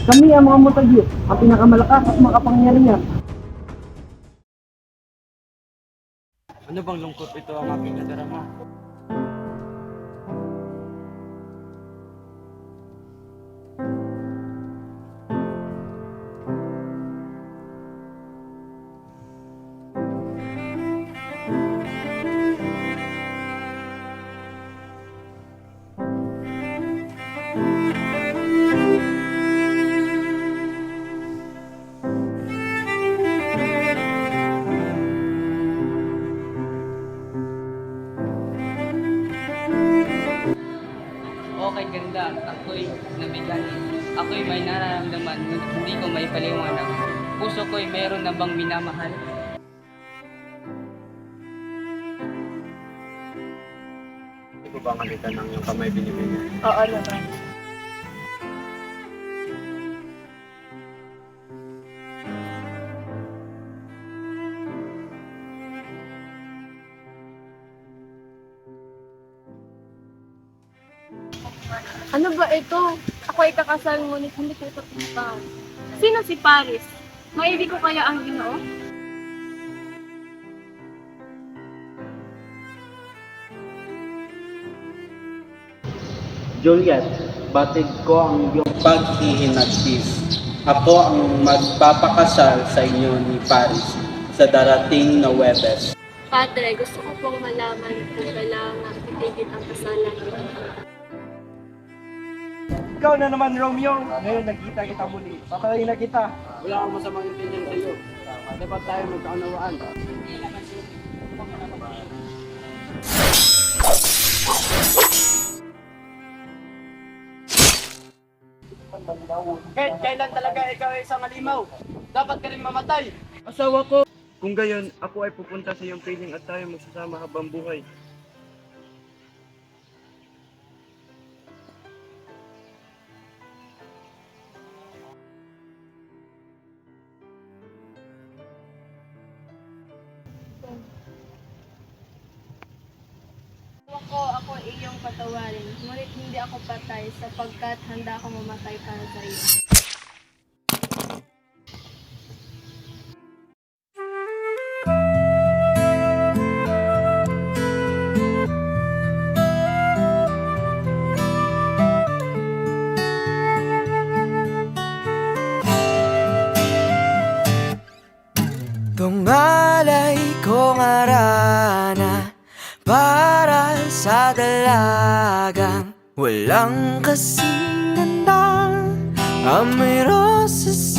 Kami ang mga mutagyo, ang pinakamalakas at makapangyarihan. Ano bang lungkot ito ang aking nadarama? Okay, ganda. Ako'y nabighani. Ako'y may nararamdaman na hindi ko may paliwanag. Puso ko'y meron na bang minamahal? Hindi ko ba ngalitan ng iyong kamay binibigyan? Oo naman. Ano ba ito? Ako ay kakasal ngunit hindi ko ito pinuntahan. Sino si Paris? Maibig ko kaya ang Ginoo? Juliet, batid ko ang iyong paghihinagpis. Ako ang magpapakasal sa inyo ni Paris sa darating na Webes. Padre, gusto ko pong malaman kung kailangan itigil ang kasalan ko. Ikaw na naman, Romeo. Ngayon nagkita kita muli. Papalayin na kita. Wala akong masamang intindihan sa iyo. Dapat tayo magkaunawaan. Kailan talaga ikaw ay isang alimaw? Dapat ka rin mamatay. Asawa ko! Kung gayon, ako ay pupunta sa iyong piling at tayo magsasama habang buhay. Ako iyong patawarin, ngunit hindi ako patay sapagkat handa ako mamatay para sa iyo. Tungalay kong arana para sa dalagang walang kasing ganda. Amoy rosas